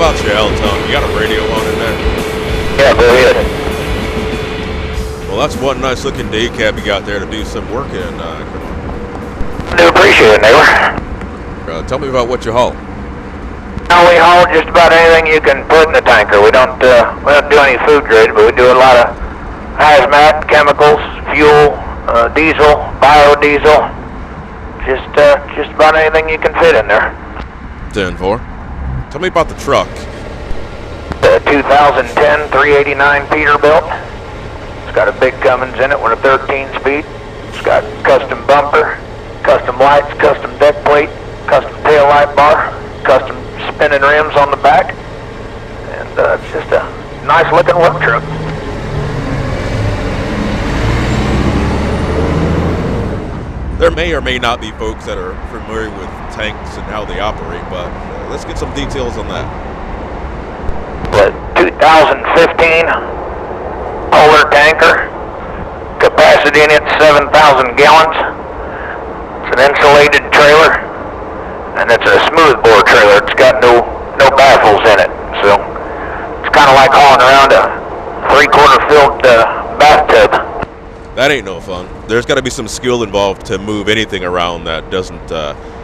How about your Altom? You got a radio on in there? Yeah, go ahead. Well, that's one nice looking day cab you got there to do some work in. I do appreciate it, neighbor. Tell me about what you haul. Now we haul just about anything you can put in the tanker. We don't do any food grade, but we do a lot of hazmat, chemicals, fuel, diesel, biodiesel, just about anything you can fit in there. 10-4. Tell me about the truck. The 2010 389 Peterbilt. It's got a big Cummins in it with a 13-speed. It's got custom bumper, custom lights, custom deck plate, custom tail light bar, custom spinning rims on the back, and it's just a nice looking work truck. There may or may not be folks that are familiar with tanks and how they operate, but let's get some details on that. The 2015 Polar tanker, capacity in it 7,000 gallons. It's an insulated trailer, and it's a smoothbore trailer. It's got no baffles in it, so it's kind of like hauling around a 3/4 filled bathtub. That ain't no fun. There's got to be some skill involved to move anything around that doesn't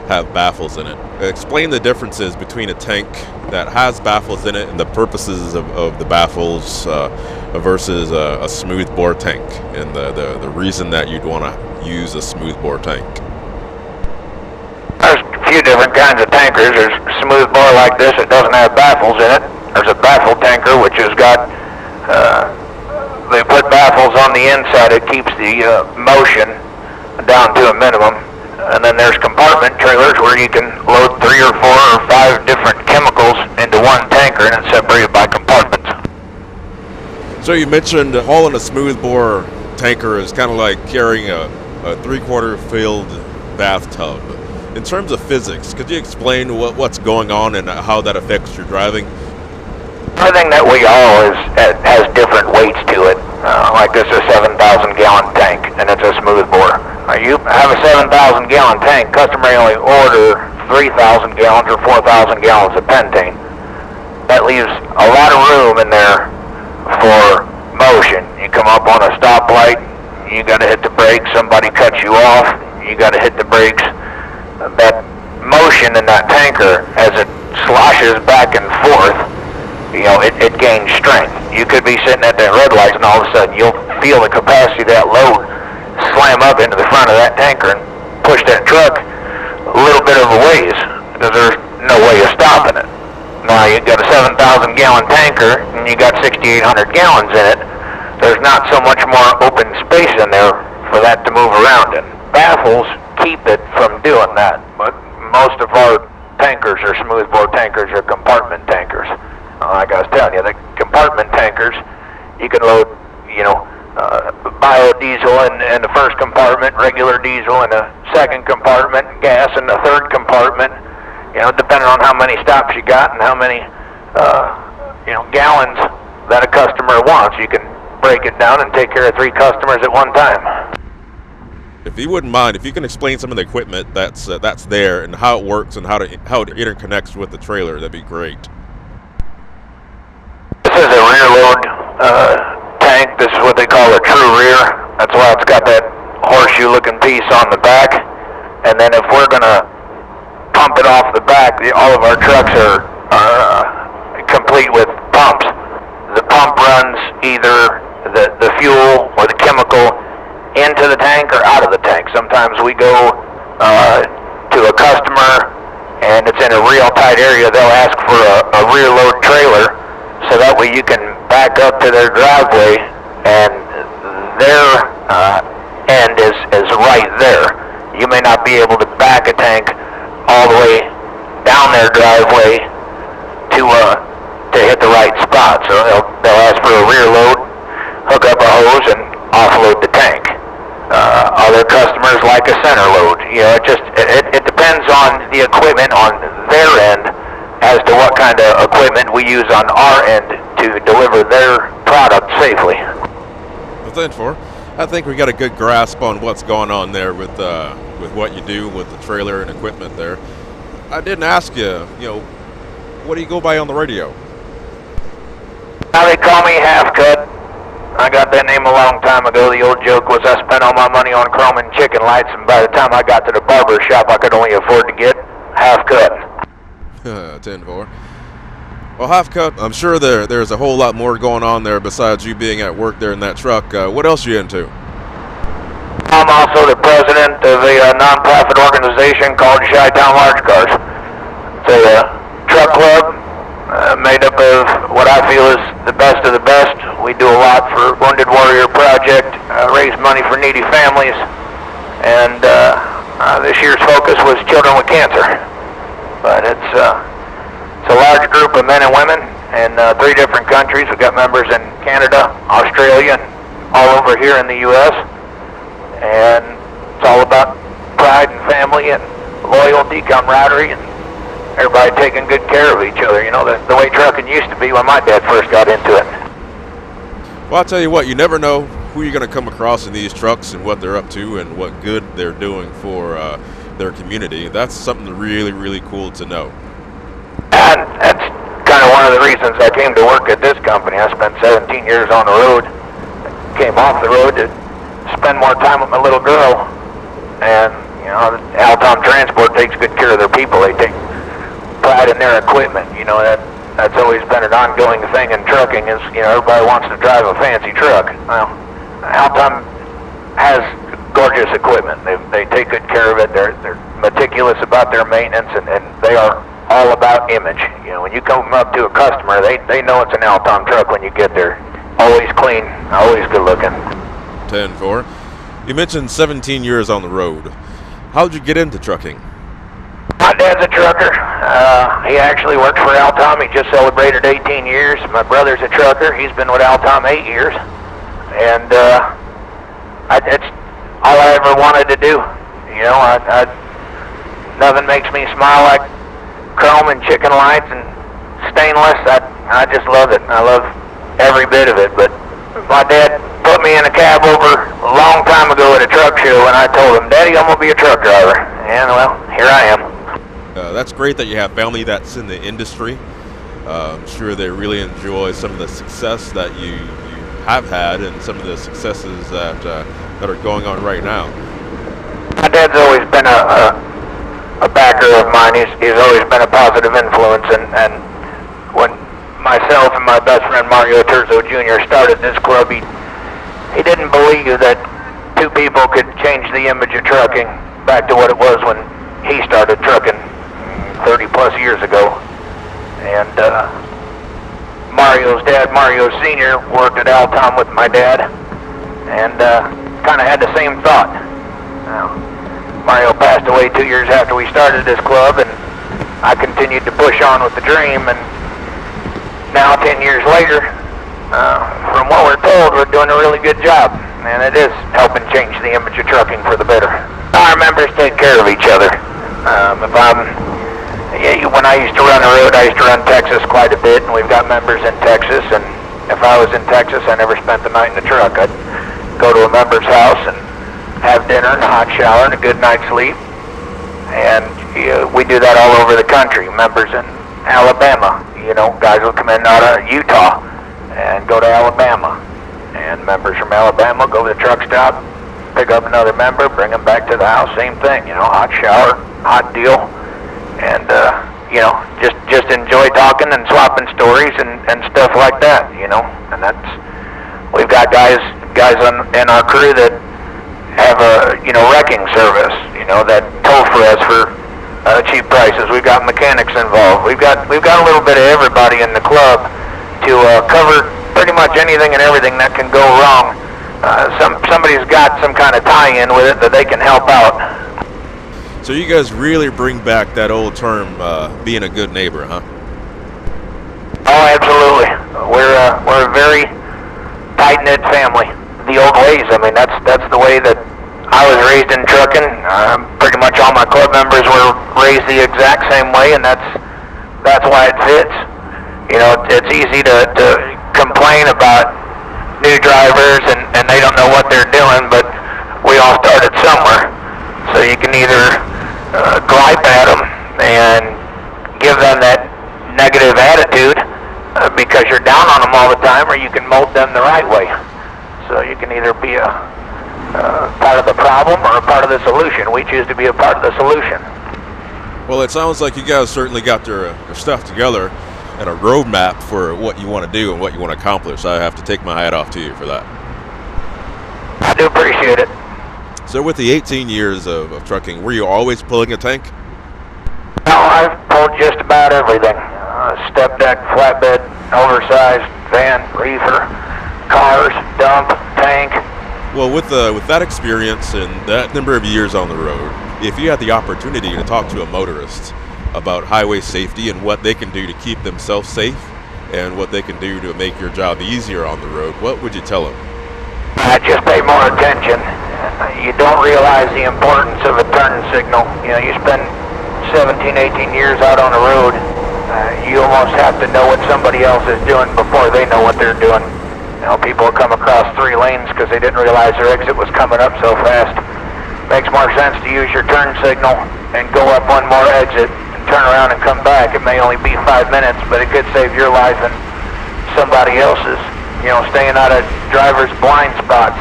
have baffles in it. Explain the differences between a tank that has baffles in it and the purposes of the baffles versus a smoothbore tank, and the reason that you'd want to use a smoothbore tank. There's a few different kinds of tankers. There's smoothbore like this that doesn't have baffles in it. There's a baffle tanker which has got they put baffles on the inside. It keeps the motion down to a minimum. And then there's compartment trailers where you can load 3 or 4 or 5 different chemicals into one tanker, and it's separated by compartments. So you mentioned hauling a smoothbore tanker is kind of like carrying a 3/4 filled bathtub. In terms of physics, could you explain what's going on and how that affects your driving? Everything that we haul has different weights to it. Like this is a 7,000 gallon tank, and it's a smoothbore. You have a 7,000 gallon tank, customer only order 3,000 gallons or 4,000 gallons of pentane. That leaves a lot of room in there for motion. You come up on a stoplight, you got to hit the brakes, somebody cuts you off, you got to hit the brakes. That motion in that tanker, as it sloshes back and forth, it gains strength. You could be sitting at that red light and all of a sudden you'll feel the capacity of that load slam up into the front of that tanker and push that truck a little bit of a ways, because there's no way of stopping it. Now you got a 7,000 gallon tanker and you got 6,800 gallons in it. There's not so much more open space in there for that to move around in. Baffles keep it from doing that, but most of our tankers are smoothbore tankers or compartment tankers. Like I was telling you, the compartment tankers, you can load, biodiesel in the first compartment, regular diesel in the second compartment, gas in the third compartment. Depending on how many stops you got and how many, gallons that a customer wants, you can break it down and take care of 3 customers at one time. If you wouldn't mind, if you can explain some of the equipment that's there and how it works and how it interconnects with the trailer, that'd be great. This is a rear load tank. This is what they call a true rear. That's why it's got that horseshoe looking piece on the back. And then if we're going to pump it off the back, all of our trucks are complete with pumps. The pump runs either the fuel or the chemical into the tank or out of the tank. Sometimes we go to a customer and it's in a real tight area. They'll ask for a rear load trailer, so that way you can back up to their driveway and their end is right there. You may not be able to back a tank all the way down their driveway to hit the right spot. So they'll ask a rear load, hook up a hose, and offload the tank. Other customers like a center load. It depends on the equipment on their end as to what kind of equipment we use on our end to deliver their product safely. Well, thanks for. I think we got a good grasp on what's going on there with what you do with the trailer and equipment there. I didn't ask you, what do you go by on the radio? Now they call me Half Cut. I got that name a long time ago. The old joke was I spent all my money on chrome and chicken lights, and by the time I got to the barber shop, I could only afford to get Half Cut. 10-4. Well, Half Cut, I'm sure there's a whole lot more going on there besides you being at work there in that truck. What else are you into? I'm also the president of a non-profit organization called Chi-Town Large Cars. It's a truck club made up of what I feel is the best of the best. We do a lot for Wounded Warrior Project, raise money for needy families, and this year's focus was children with cancer. But it's a large group of men and women in 3 different countries. We've got members in Canada, Australia, and all over here in the U.S., and it's all about pride and family and loyalty, camaraderie, and everybody taking good care of each other. The way trucking used to be when my dad first got into it. Well, I'll tell you what, you never know who you're going to come across in these trucks and what they're up to and what good they're doing for their community. That's something really, really cool to know. And that's kind of one of the reasons I came to work at this company. I spent 17 years on the road, came off the road to spend more time with my little girl. And, Altom Transport takes good care of their people. They take pride in their equipment. That's always been an ongoing thing in trucking is, everybody wants to drive a fancy truck. Well, Altom has gorgeous equipment. They take good care of it. They're meticulous about their maintenance, and they are all about image. When you come up to a customer, they know it's an Altom truck when you get there. Always clean, always good looking. 10-4. You mentioned 17 years on the road. How'd you get into trucking? My dad's a trucker. He actually worked for Altom. He just celebrated 18 years. My brother's a trucker. He's been with Altom 8 years. And it's all I ever wanted to do. Nothing makes me smile like chrome and chicken lights and stainless. I just love it. I love every bit of it. But my dad put me in a cab over a long time ago at a truck show, and I told him, Daddy, I'm going to be a truck driver. And, well, here I am. That's great that you have family that's in the industry. I'm sure they really enjoy some of the success that you have had and some of the successes that are going on right now. My dad's always been a backer of mine. He's always been a positive influence, and when myself and my best friend Mario Terzo Jr. started this club, he didn't believe that 2 people could change the image of trucking back to what it was when he started trucking 30 plus years ago. And Mario's dad, Mario Sr., worked at Altom with my dad, and kind of had the same thought. Mario passed away 2 years after we started this club, and I continued to push on with the dream, and now 10 years later, from what we're told, we're doing a really good job, and it is helping change the image of trucking for the better. Our members take care of each other. When I used to run the road, I used to run Texas quite a bit, and we've got members in Texas, and if I was in Texas, I never spent the night in the truck. I'd go to a member's house and have dinner and a hot shower and a good night's sleep, and we do that all over the country. Members in Alabama, guys will come in out of Utah and go to Alabama, and members from Alabama go to the truck stop, pick up another member, bring them back to the house, same thing, hot shower, hot deal, and just enjoy talking and swapping stories and stuff like that, and that's, we've got guys in our crew that have a wrecking service, that tow for us for cheap prices. We've got mechanics involved. We've got a little bit of everybody in the club to cover pretty much anything and everything that can go wrong. Somebody's got some kind of tie-in with it that they can help out. So you guys really bring back that old term, being a good neighbor, huh? Oh, absolutely. We're a very tight-knit family. The old ways, I mean, that's the way that I was raised in trucking. Pretty much all my club members were raised the exact same way, and that's why it fits. You know, it's easy to complain about new drivers and they don't know what they're doing, but we all started somewhere. So you can either gripe at them and give them that negative attitude because you're down on them all the time, or you can mold them the right way. So you can either be a part of the problem or a part of the solution. We choose to be a part of the solution. Well, it sounds like you guys certainly got their stuff together and a roadmap for what you want to do and what you want to accomplish. I have to take my hat off to you for that. I do appreciate it. So with the 18 years of trucking, were you always pulling a tank? No, I've pulled just about everything. Step deck, flatbed, oversized, van, reefer, cars, dump, tank. Well, with that experience and that number of years on the road, if you had the opportunity to talk to a motorist about highway safety and what they can do to keep themselves safe and what they can do to make your job easier on the road, what would you tell them? Just pay more attention. You don't realize the importance of a turn signal. You know, you spend 17, 18 years out on the road. You almost have to know what somebody else is doing before they know what they're doing. You know, people come across 3 lanes because they didn't realize their exit was coming up so fast. Makes more sense to use your turn signal and go up one more exit and turn around and come back. It may only be 5 minutes, but it could save your life and somebody else's. You know, staying out of drivers' blind spots.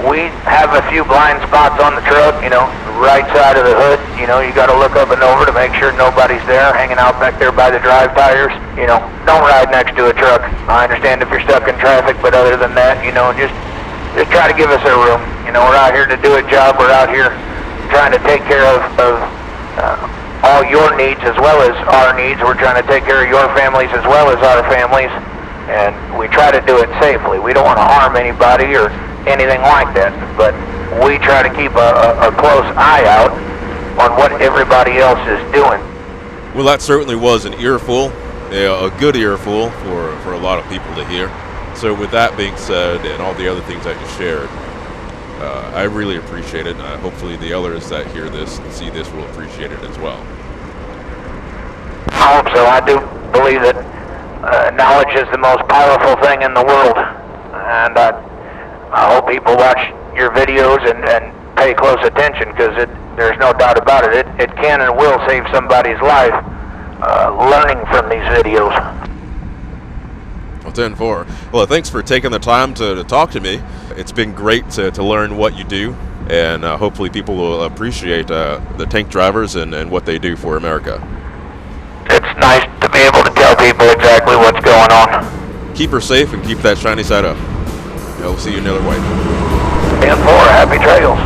We have a few blind spots on the truck, you know, right side of the hood. You know, you got to look up and over to make sure nobody's there, hanging out back there by the drive tires. You know, don't ride next to a truck. I understand if you're stuck in traffic, but other than that, you know, just try to give us a room. You know, we're out here to do a job. We're out here trying to take care of all your needs as well as our needs. We're trying to take care of your families as well as our families, and we try to do it safely. We don't want to harm anybody or anything like that, but we try to keep a close eye out on what everybody else is doing. Well, that certainly was an earful, a good earful for a lot of people to hear. So with that being said, and all the other things that you shared, I really appreciate it. Hopefully the others that hear this and see this will appreciate it as well. I hope so. I do believe that knowledge is the most powerful thing in the world, and I hope people watch your videos and pay close attention, because there's no doubt about it. It can and will save somebody's life learning from these videos. Well, 10-4. Well, thanks for taking the time to talk to me. It's been great to learn what you do, and hopefully people will appreciate the tank drivers and what they do for America. It's nice to be able to tell people exactly what's going on. Keep her safe and keep that shiny side up. I'll see you another way. 10-4, happy trails.